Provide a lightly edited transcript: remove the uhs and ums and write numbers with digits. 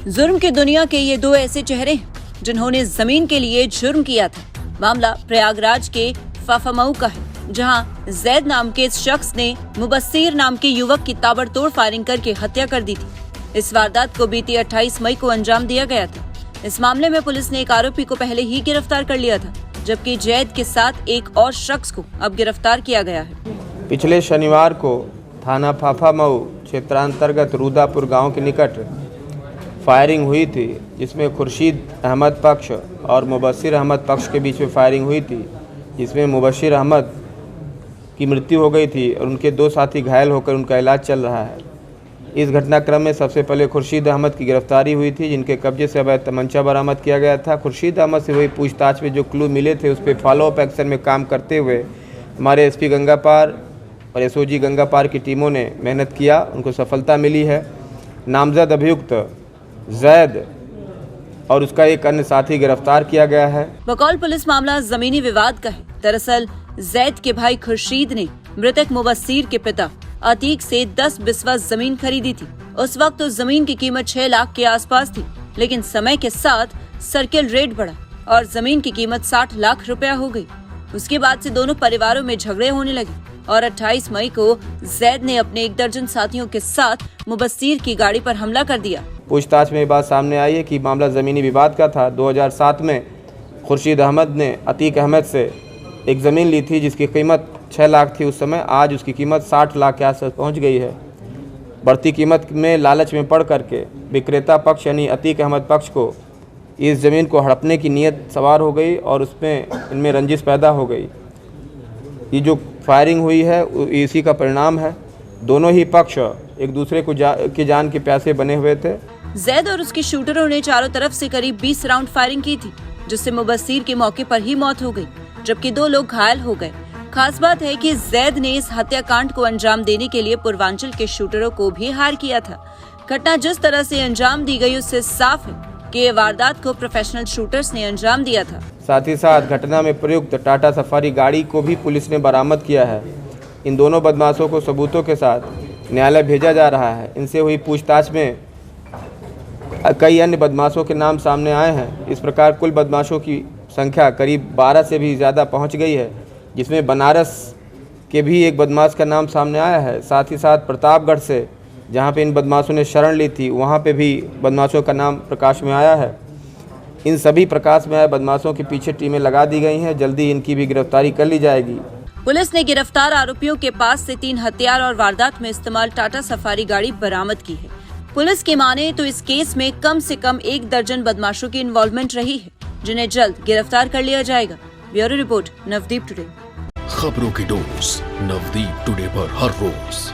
जुर्म की दुनिया के ये दो ऐसे चेहरे हैं जिन्होंने जमीन के लिए जुर्म किया था। मामला प्रयागराज के फाफामऊ का है, जहां जैद नाम के इस शख्स ने मुबस्सिर नाम के युवक की ताबड़तोड़ फायरिंग करके हत्या कर दी थी। इस वारदात को बीती 28 मई को अंजाम दिया गया था। इस मामले में पुलिस ने एक आरोपी को पहले ही गिरफ्तार कर लिया था, जबकि जैद के साथ एक और शख्स को अब गिरफ्तार किया गया है। पिछले शनिवार को थाना फाफामऊ क्षेत्रांतर्गत रूदापुर गांव के निकट फायरिंग हुई थी, जिसमें खुर्शीद अहमद पक्ष और मुबस्सिर अहमद पक्ष के बीच में फायरिंग हुई थी, जिसमें मुबस्सिर अहमद की मृत्यु हो गई थी और उनके दो साथी घायल होकर उनका इलाज चल रहा है। इस घटनाक्रम में सबसे पहले खुर्शीद अहमद की गिरफ्तारी हुई थी, जिनके कब्जे से अवैध तमंचा बरामद किया गया था। खुर्शीद अहमद से हुई पूछताछ में जो क्लू मिले थे, उस पर फॉलोअप एक्शन में काम करते हुए हमारे एसपी गंगापार और एसओजी गंगापार की टीमों ने मेहनत किया, उनको सफलता मिली है। नामजद अभियुक्त जैद और उसका एक अन्य साथी गिरफ्तार किया गया है। बकौल पुलिस मामला जमीनी विवाद का है। दरअसल जैद के भाई खुर्शीद ने मृतक मुबस्सिर के पिता अतीक से 10 बिस्वा जमीन खरीदी थी। उस वक्त उस जमीन की कीमत 6 लाख के आसपास थी, लेकिन समय के साथ सर्किल रेट बढ़ा और जमीन की कीमत 60 लाख रुपया हो गई। उसके बाद से दोनों परिवारों में झगड़े होने लगे और 28 मई को जैद ने अपने 1 दर्जन साथियों के साथ मुबस्सिर की गाड़ी पर हमला कर दिया। पूछताछ में ये बात सामने आई है कि मामला ज़मीनी विवाद का था। 2007 में खुर्शीद अहमद ने अतीक अहमद से एक ज़मीन ली थी, जिसकी कीमत 6 लाख थी उस समय। आज उसकी कीमत 60 लाख के आसपास पहुँच गई है। बढ़ती कीमत में लालच में पड़ करके विक्रेता पक्ष यानी अतीक अहमद पक्ष को इस ज़मीन को हड़पने की नीयत सवार हो गई और उसमें इनमें रंजिश पैदा हो गई। ये जो फायरिंग हुई है इसी का परिणाम है। दोनों ही पक्ष एक दूसरे को की जान के प्यासे बने हुए थे। जैद और उसके शूटरों ने चारों तरफ से करीब 20 राउंड फायरिंग की थी, जिससे मुबस्सिर के मौके पर ही मौत हो गई, जबकि 2 लोग घायल हो गए। खास बात है कि जैद ने इस हत्याकांड को अंजाम देने के लिए पूर्वांचल के शूटरों को भी हायर किया था। घटना जिस तरह से अंजाम दी गई, उससे साफ है कि ये वारदात को प्रोफेशनल शूटर्स ने अंजाम दिया था। साथ ही साथ घटना में प्रयुक्त टाटा सफारी गाड़ी को भी पुलिस ने बरामद किया है। इन दोनों बदमाशों को सबूतों के साथ न्यायालय भेजा जा रहा है। इनसे हुई पूछताछ में कई अन्य बदमाशों के नाम सामने आए हैं। इस प्रकार कुल बदमाशों की संख्या करीब 12 से भी ज़्यादा पहुंच गई है, जिसमें बनारस के भी एक बदमाश का नाम सामने आया है। साथ ही साथ प्रतापगढ़ से, जहां पे इन बदमाशों ने शरण ली थी, वहां पे भी बदमाशों का नाम प्रकाश में आया है। इन सभी प्रकाश में आए बदमाशों के पीछे टीमें लगा दी गई हैं। जल्दी इनकी भी गिरफ्तारी कर ली जाएगी। पुलिस ने गिरफ्तार आरोपियों के पास से 3 हथियार और वारदात में इस्तेमाल टाटा सफारी गाड़ी बरामद की है। पुलिस की माने तो इस केस में कम से कम 1 दर्जन बदमाशों की इन्वॉल्वमेंट रही है, जिन्हें जल्द गिरफ्तार कर लिया जाएगा। Bureau report, Navdeep today. खबरों की डोज नवदीप टुडे पर हर रोज